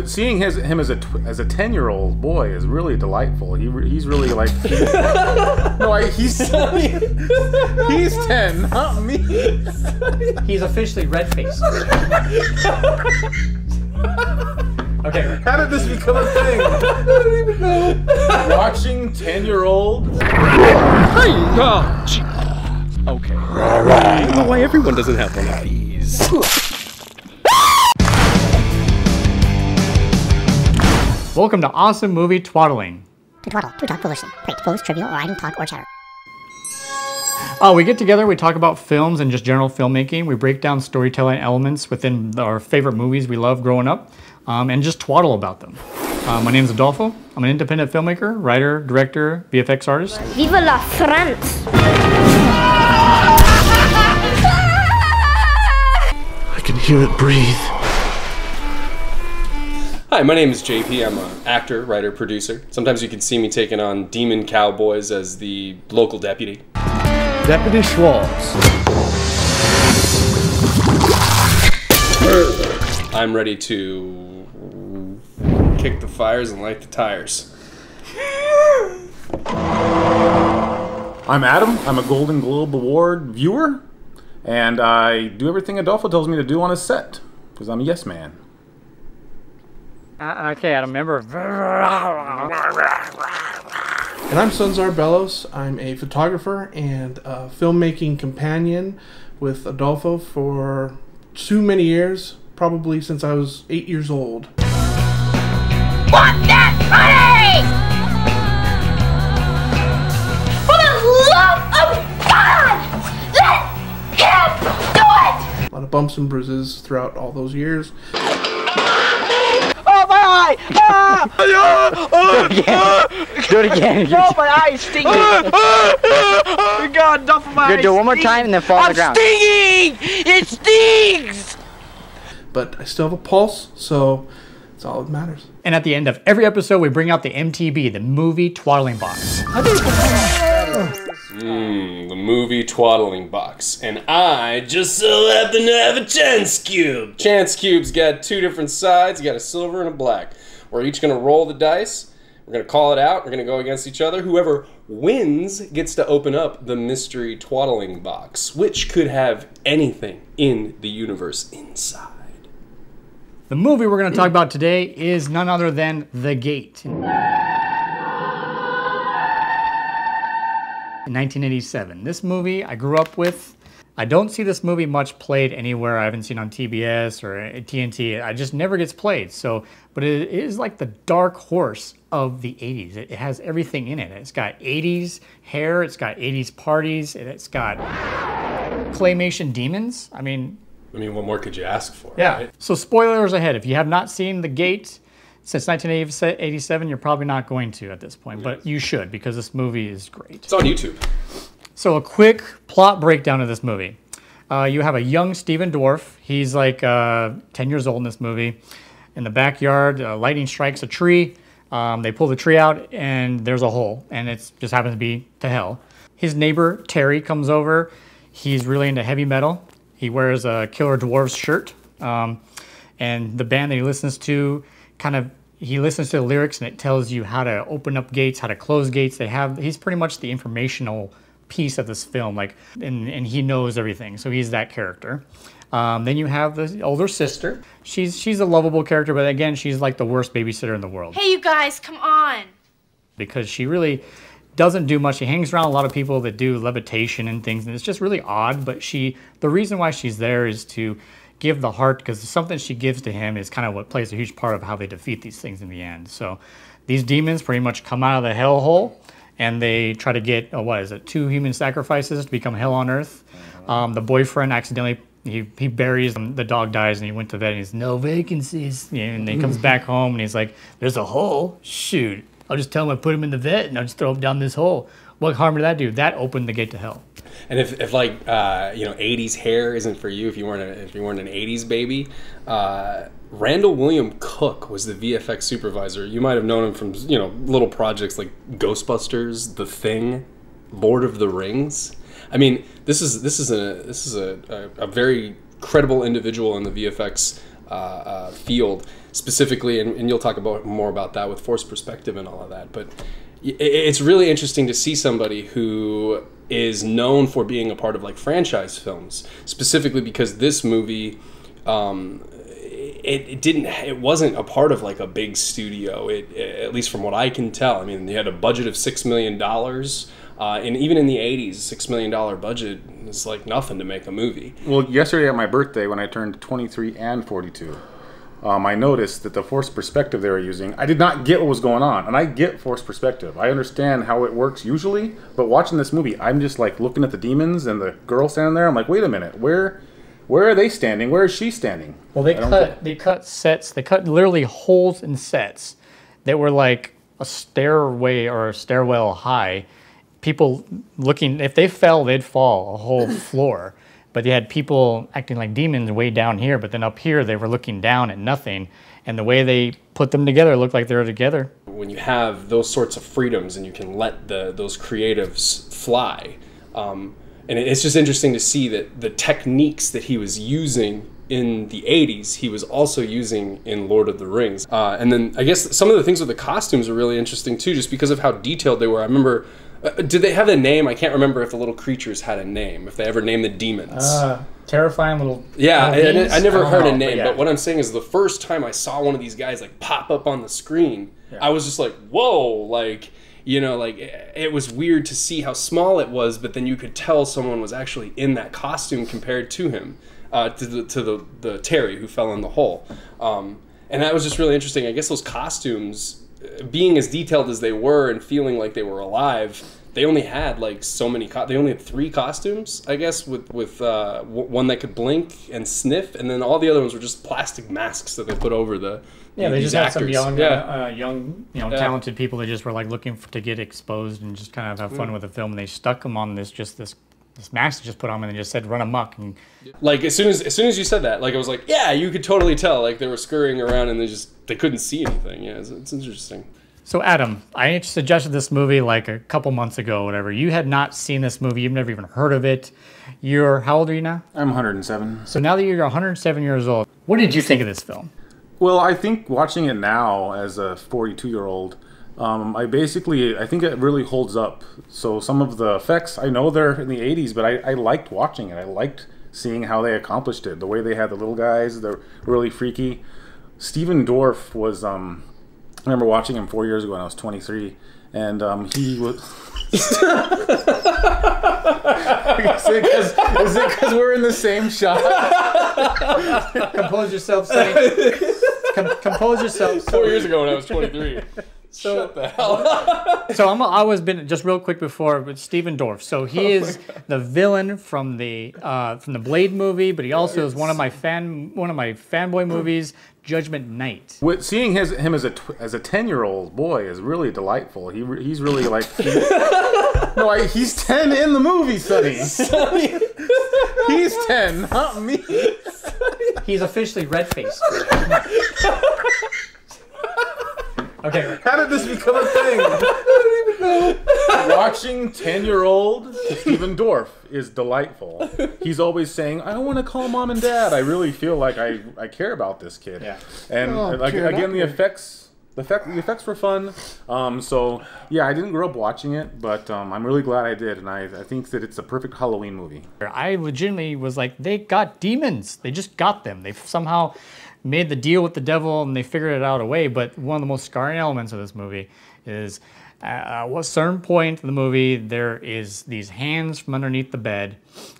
Seeing him as a 10-year-old boy is really delightful. He's really like he's 10, not me. He's officially red-faced. Okay. How did this become a thing? I don't even know. Watching 10-year-old. Okay. I don't know why everyone doesn't have one of these. Welcome to Awesome Movie Twaddling. To twaddle, to talk foolishly, prate, foolish, trivial, or idle talk or chatter. We get together, we talk about films and just general filmmaking. We break down storytelling elements within our favorite movies we love growing up, and just twaddle about them. My name is Adolfo. I'm an independent filmmaker, writer, director, VFX artist. Viva la France! I can hear it breathe. Hi, my name is JP. I'm an actor, writer, producer. Sometimes you can see me taking on demon cowboys as the local deputy. Deputy Schwartz. I'm ready to kick the fires and light the tires. I'm Adam. I'm a Golden Globe Award viewer, and I do everything Adolfo tells me to do on his set because I'm a yes man. Okay, Adam, remember. And I'm Sunzar Bellows. I'm a photographer and a filmmaking companion with Adolfo for too many years, probably since I was 8 years old. Want that money! For the love of God! Let him do it! A lot of bumps and bruises throughout all those years. Oh, my eye! Ah! Do it again. Oh, my eye is stinging. Oh, God, enough of my eye. Do it one more time and then fall on the ground. Stinging! It stings! But I still have a pulse, so it's all that matters. And at the end of every episode, we bring out the MTB, the movie twaddling box. The movie twaddling box. And I just so happen to have a chance cube. Chance cube's got two different sides. You got a silver and a black. We're each going to roll the dice. We're going to call it out. We're going to go against each other. Whoever wins gets to open up the mystery twaddling box, which could have anything in the universe inside. The movie we're going to talk about today is none other than The Gate. In 1987. This movie I grew up with. I don't see this movie much played anywhere. I haven't seen on TBS or TNT. It just never gets played. But it is like the dark horse of the 80s. It has everything in it. It's got 80s hair. It's got 80s parties. It's got claymation demons. I mean, what more could you ask for? Yeah. Right? So spoilers ahead. If you have not seen The Gate since 1987, you're probably not going to at this point. But you should, because this movie is great. It's on YouTube. So a quick plot breakdown of this movie. You have a young Stephen Dwarf. He's like 10 years old in this movie. In the backyard, lightning strikes a tree. They pull the tree out, and there's a hole. And it just happens to be to hell. His neighbor, Terry, comes over. He's really into heavy metal. He wears a Killer Dwarfs shirt. And the band that he listens to, he listens to the lyrics, and it tells you how to open up gates, how to close gates. He's pretty much the informational piece of this film, and he knows everything, so he's that character. Then you have the older sister. She's a lovable character, but again, she's like the worst babysitter in the world. Hey, you guys, come on! Because she really doesn't do much. She hangs around a lot of people that do levitation and things, and it's just really odd, but the reason why she's there is to give the heart, because something she gives to him is kind of what plays a huge part of how they defeat these things in the end. So these demons pretty much come out of the hellhole, and they try to get, 2 human sacrifices to become hell on earth. The boyfriend accidentally, he buries them, the dog dies, and he went to vet, and he's, no vacancies. And then he comes back home, and he's like, there's a hole? Shoot, I'll just tell him I put him in the vet, and I'll just throw him down this hole. What harm did that do? That opened the gate to hell. And if 80s hair isn't for you, if you weren't an 80s baby, Randall William Cook was the VFX supervisor. You might have known him from little projects like Ghostbusters, The Thing, Lord of the Rings. I mean, this is a very credible individual in the VFX field. specifically, and you'll talk about more about that with forced perspective and all of that. But it's really interesting to see somebody who is known for being a part of like franchise films, specifically because this movie, it wasn't a part of like a big studio. At least from what I can tell. I mean, they had a budget of $6 million, and even in the '80s, $6 million budget is like nothing to make a movie. Well, yesterday at my birthday, when I turned 23 and 42, I noticed that the forced perspective they were using, I did not get what was going on. And I get forced perspective. I understand how it works usually, but watching this movie, I'm just like looking at the demons and the girl standing there. I'm like, wait a minute, where are they standing? Where is she standing? Well, they cut sets. They cut literally holes in sets that were like a stairway or a stairwell high. People looking, if they fell, they'd fall a whole floor. But they had people acting like demons way down here, but then up here they were looking down at nothing. And the way they put them together looked like they were together. When you have those sorts of freedoms and you can let those creatives fly, and it's just interesting to see that the techniques that he was using in the 80s, he was also using in Lord of the Rings. And then I guess some of the things with the costumes are really interesting too, just because of how detailed they were. I remember, did they have a name? I can't remember if the little creatures had a name, if they ever named the demons. Terrifying little... Yeah, little I never heard a name, but, yeah. But what I'm saying is the first time I saw one of these guys like pop up on the screen, I was just like, whoa, like... You know, like, it was weird to see how small it was, but then you could tell someone was actually in that costume compared to him, to the Terry who fell in the hole. And that was just really interesting. I guess those costumes, being as detailed as they were and feeling like they were alive, they only had like so many. They only had 3 costumes, I guess, with one that could blink and sniff, and then all the other ones were just plastic masks that they put over the. Yeah, they just had some young, Yeah. talented people that just were like looking to get exposed and just kind of have fun with the film. And they stuck them on this mask to just put on, and they just said run amok. And like as soon as you said that, like I was like, yeah, you could totally tell. Like they were scurrying around and they couldn't see anything. Yeah, it's interesting. So Adam, I suggested this movie like a couple months ago, whatever. You had not seen this movie. You've never even heard of it. How old are you now? I'm 107. So now that you're 107 years old, what did you think of this film? Well, I think watching it now as a 42-year-old, I think it really holds up. So some of the effects, I know they're in the 80s, but I liked watching it. I liked seeing how they accomplished it. The way they had the little guys, they're really freaky. Stephen Dorff was, I remember watching him 4 years ago when I was 23, and he was... Is it because we're in the same shot? Compose yourself, Sonny. Compose yourself. 4 years ago when I was 23. Shut the hell up. So I was just real quick before with Stephen Dorff. So he is the villain from the Blade movie, but he also is one of my fanboy movies, Judgment Night. Seeing him as a 10-year-old boy is really delightful. He's really like he's 10 in the movie, Sonny. He's 10, not me. He's officially red-faced. Okay. How did this become a thing? I don't even know. Watching 10-year-old Stephen Dorff is delightful. He's always saying, I don't want to call mom and dad. I really feel like I care about this kid. Yeah. And again, the effects were fun. So yeah, I didn't grow up watching it, but I'm really glad I did, and I think that it's a perfect Halloween movie. I legitimately was like, they got demons. They just got them. They somehow made the deal with the devil and they figured it out a way. But one of the most scarring elements of this movie is at a certain point in the movie, there is these hands from underneath the bed.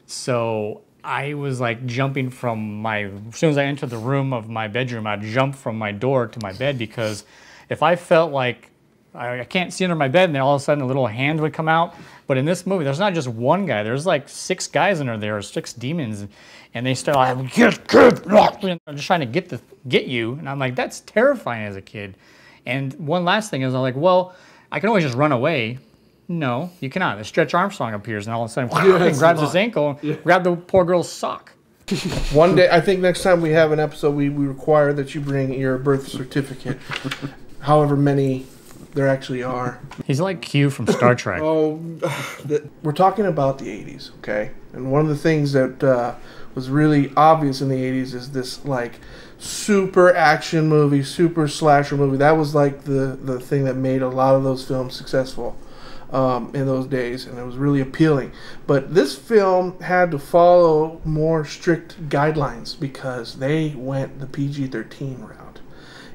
So I was like jumping from as soon as I entered the room of my bedroom, I'd jump from my door to my bed, because if I felt like I can't see under my bed and then all of a sudden a little hand would come out. But in this movie, there's not just one guy. There's like 6 guys under there, or 6 demons. And they start like, I'm just trying to get you. And I'm like, that's terrifying as a kid. And one last thing is, I'm like, well, I can always just run away. No, you cannot. Stretch Armstrong appears and all of a sudden grabs his ankle, grab the poor girl's sock. One day, I think next time we have an episode, we require that you bring your birth certificate. However many there actually are. He's like Q from Star Trek. We're talking about the 80s, okay? And one of the things that was really obvious in the 80s is this like super action movie, super slasher movie. That was like the thing that made a lot of those films successful in those days, and it was really appealing. But this film had to follow more strict guidelines because they went the PG-13 route.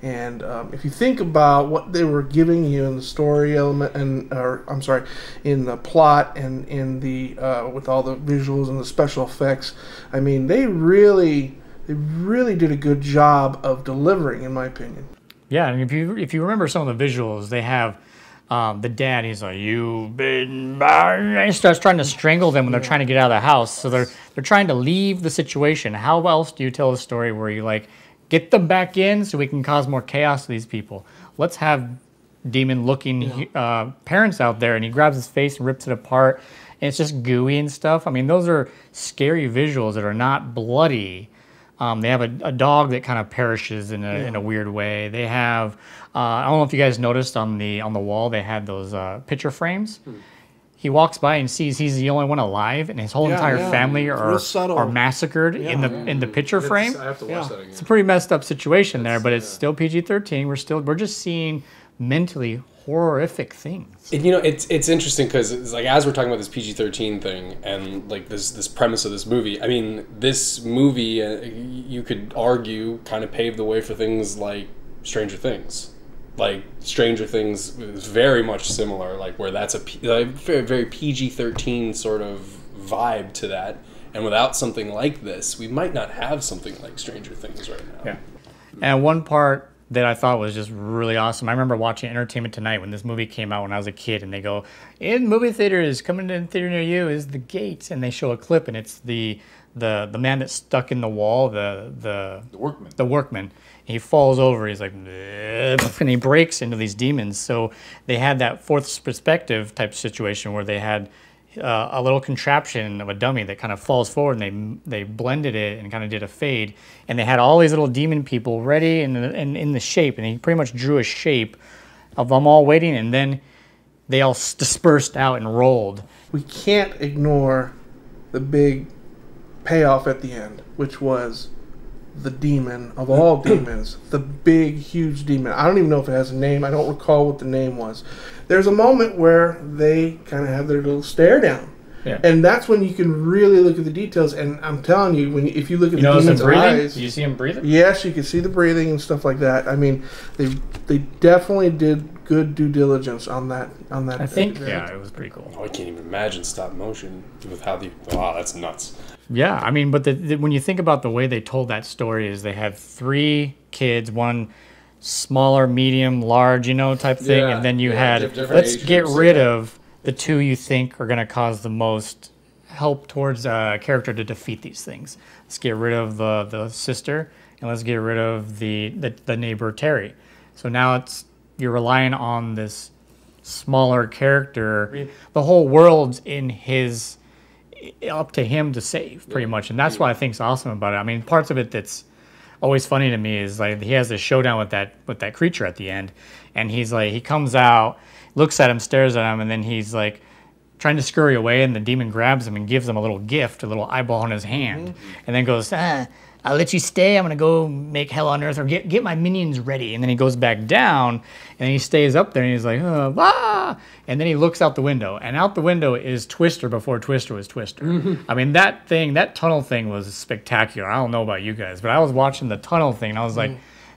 And if you think about what they were giving you in the story element, in the plot and in the with all the visuals and the special effects, I mean, they really did a good job of delivering, in my opinion. Yeah, and if you remember some of the visuals, they have the dad. He's like, "You've been," and he starts trying to strangle them when they're trying to get out of the house. So they're trying to leave the situation. How else do you tell a story where you like get them back in so we can cause more chaos to these people? Let's have demon-looking parents out there, and he grabs his face and rips it apart, and it's just gooey and stuff. I mean, those are scary visuals that are not bloody. They have a dog that kind of perishes in a weird way. They have I don't know if you guys noticed on the wall they had those picture frames. He walks by and sees he's the only one alive, and his whole entire family are massacred in the picture frame. I have to watch that again. It's a pretty messed up situation there, but it's still PG-13. We're just seeing mentally horrific things. And, you know, it's interesting because it's like, as we're talking about this PG-13 thing and like this premise of this movie, I mean, this movie you could argue kind of paved the way for things like Stranger Things. Like Stranger Things is very much similar, like where that's a very, very PG-13 sort of vibe to that. And without something like this, we might not have something like Stranger Things right now. Yeah. And one part that I thought was just really awesome. I remember watching Entertainment Tonight when this movie came out when I was a kid, and they go, "In movie theaters, coming to a theater near you is The Gate," and they show a clip, and it's the man that's stuck in the wall, the workman. The workman. He falls over. He's like, and he breaks into these demons. So they had that fourth perspective type situation where they had a little contraption of a dummy that kind of falls forward, and they blended it and kind of did a fade, and they had all these little demon people ready and in the shape, and he pretty much drew a shape of them all waiting, and then they all dispersed out and rolled. We can't ignore the big payoff at the end, which was the demon of all demons, the big, huge demon. I don't even know if it has a name. I don't recall what the name was. There's a moment where they kind of have their little stare down. Yeah. And that's when you can really look at the details. And I'm telling you, if you look at the demon's eyes... Do you see him breathing? Yes, you can see the breathing and stuff like that. I mean, they definitely did good due diligence on that. I think, yeah, it was pretty cool. Oh, I can't even imagine stop motion with how wow, that's nuts. Yeah, I mean, but when you think about the way they told that story is they had 3 kids, one smaller, medium, large, type thing, and then you had, let's get rid of the 2 you think are going to cause the most help towards a character to defeat these things. Let's get rid of the sister, and let's get rid of the neighbor, Terry. So now you're relying on this smaller character. The whole world's up to him to save, pretty much, and that's what I think's awesome about it. I mean, parts of it that's always funny to me is like he has this showdown with that creature at the end, and he's like, he comes out, looks at him, stares at him, and then he's like trying to scurry away, and the demon grabs him and gives him a little gift, a little eyeball in his hand, and then goes, I'll let you stay. I'm going to go make hell on earth or get my minions ready. And then he goes back down, and he stays up there, and he's like, and then he looks out the window. And out the window is Twister before Twister was Twister. I mean, that tunnel thing was spectacular. I don't know about you guys, but I was watching the tunnel thing, and I was like,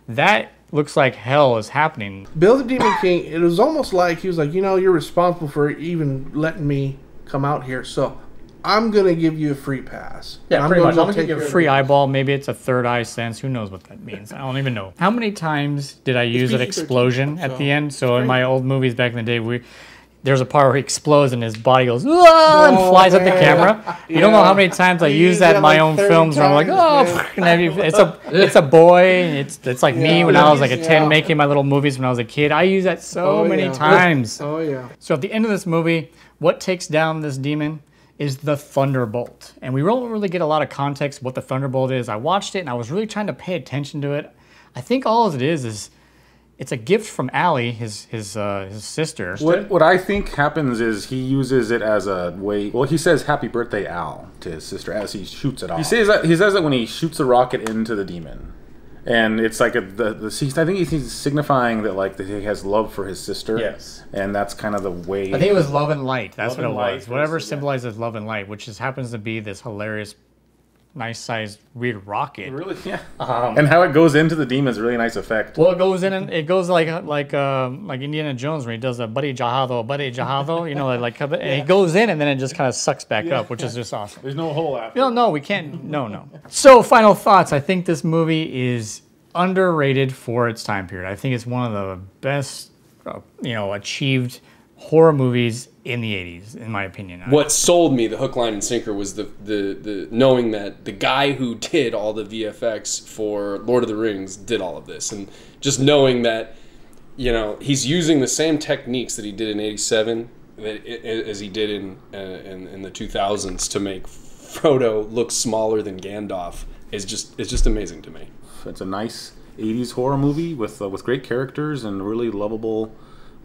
that looks like hell is happening. Bill the Demon King, it was almost like he was like, you're responsible for even letting me come out here, so I'm going to give you a free pass. Yeah, pretty much. I'm going to give you a free eyeball. Maybe it's a third eye sense. Who knows what that means? I don't even know. How many times did I use that explosion at the end? So in my old movies back in the day, there's a part where he explodes and his body goes, and flies at the camera. You don't know how many times I use that in my own films where I'm like, it's a boy. It's like me when I was like a 10 making my little movies when I was a kid. I use that so many times. Oh, yeah. So at the end of this movie, what takes down this demon is the Thunderbolt. And we don't really get a lot of context what the Thunderbolt is. I watched it and I was really trying to pay attention to it. I think all it is it's a gift from Allie, his sister. What I think happens is he uses it as a way. Well, he says "Happy Birthday, Al" to his sister as he shoots it off. He says that when he shoots the rocket into the demon, And it's like I think he's signifying that like that he has love for his sister. Yes. And that's kind of the way. I think it was love and light. That's Love what it and light, was. Whatever yeah. symbolizes love and light, which just happens to be this hilarious, nice sized weird rocket. Really, yeah. And how it goes into the demon is a really nice effect. Well, it goes in and it goes like Indiana Jones when he does a buddy jahado, you know, and he goes in and then it just kind of sucks back up, which is just awesome. There's no hole after. No, we can't. No. So, final thoughts. I think this movie is underrated for its time period. I think it's one of the best, achieved horror movies in the 80s, in my opinion. What sold me the hook, line, and sinker was the knowing that the guy who did all the VFX for Lord of the Rings did all of this, and just knowing that, he's using the same techniques that he did in '87 as he did in the 2000s to make Frodo look smaller than Gandalf it's just amazing to me. It's a nice 80s horror movie with great characters and really lovable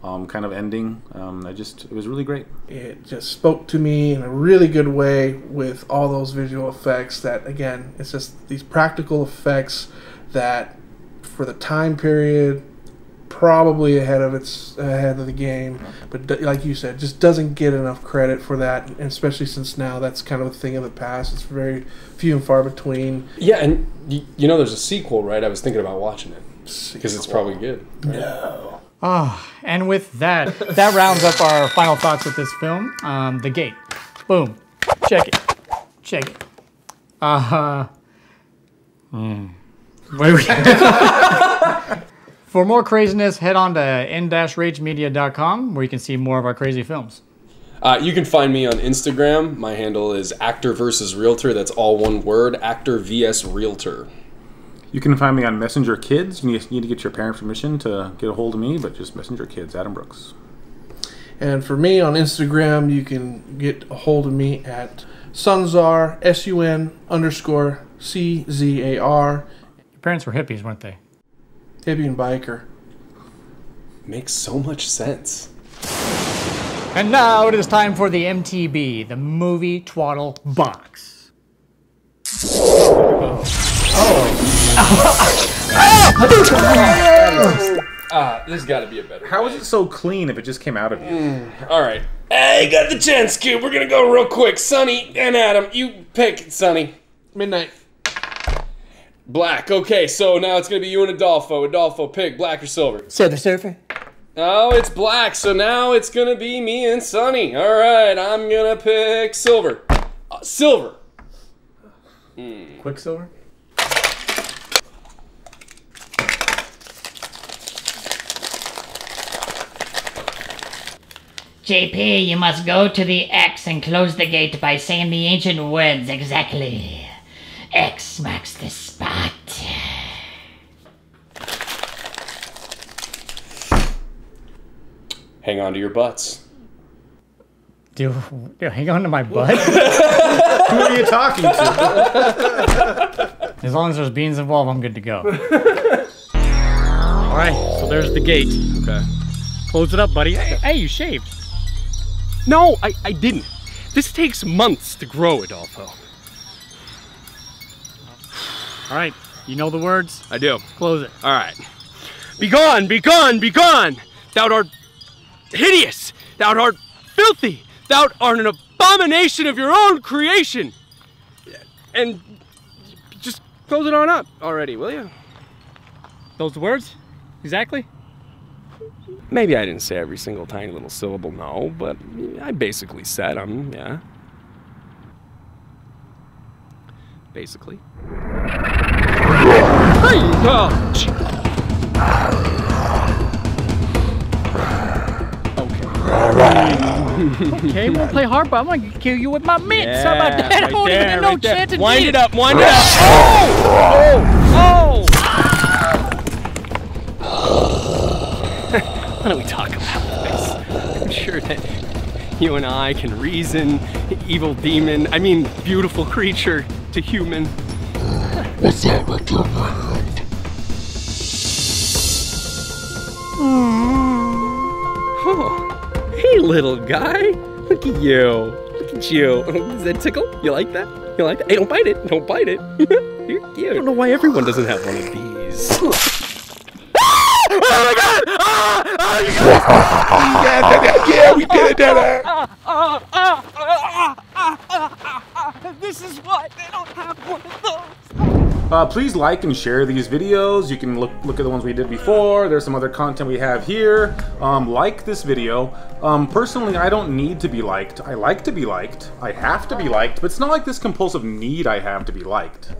kind of ending. It was really great. It just spoke to me in a really good way with all those visual effects that, again, it's just these practical effects that for the time period, probably ahead of the game, but like you said, just doesn't get enough credit for that, and especially since now that's kind of a thing of the past. It's very few and far between. Yeah, and there's a sequel, right? I was thinking about watching it because it's probably good. Right? No. And with that rounds up our final thoughts with this film. The Gate. Boom. Check it. For more craziness, head on to n-ragemedia.com where you can see more of our crazy films. You can find me on Instagram. My handle is Actor vs. Realtor. That's all one word, Actor vs. Realtor. You can find me on Messenger Kids. You need to get your parent permission to get a hold of me, but just Messenger Kids, Adam Brooks. And for me on Instagram, you can get a hold of me at Sunzar, SUN_CZAR. Your parents were hippies, weren't they? Hippie and biker. Makes so much sense. And now it is time for the MTB, the Movie Twaddle Box. There's got to be a better How way. is it so clean if it just came out of you? All right. Hey, got the chance, Cube. We're going to go real quick. Sonny and Adam, you pick, Sonny. Midnight. Black. Okay, so now it's going to be you and Adolfo. Adolfo, pick black or silver. Silver Surfer. Oh, it's black, so now it's going to be me and Sonny. All right, I'm going to pick silver. Silver. Quicksilver? JP, you must go to the X and close the gate by saying the ancient words exactly. X marks the spot. Hang on to your butts. Dude, hang on to my butt? Who are you talking to? As long as there's beans involved, I'm good to go. All right, so there's the gate. Okay. Close it up, buddy. Hey, you shaved. No, I didn't. This takes months to grow, Adolfo. All right, you know the words? I do. Close it. All right. Begone, begone, begone! Thou art hideous! Thou art filthy! Thou art an abomination of your own creation! And just close it on up already, will you? Those the words? Exactly? Maybe I didn't say every single tiny little syllable, no, but I basically said them, yeah. Basically. Hey! Oh, Okay, we'll play hard, but I'm gonna kill you with my mitts. How about that? right I don't there, even know right there. chance of Wind beating it up, wind it up! Oh! Why don't we talk about this? I'm sure that you and I can reason, evil demon, beautiful creature to human. Is that what you want? Oh, hey little guy, look at you, look at you. Does that tickle? You like that? You like that? Hey, don't bite it, don't bite it. You're cute. I don't know why everyone doesn't have one of these. Please. Oh my God! Yeah, we did it, Dada! This is why they don't have one of those. Please like and share these videos. You can look at the ones we did before. There's some other content we have here. Like this video. Personally, I don't need to be liked. I like to be liked. I have to be liked, but it's not like this compulsive need I have to be liked.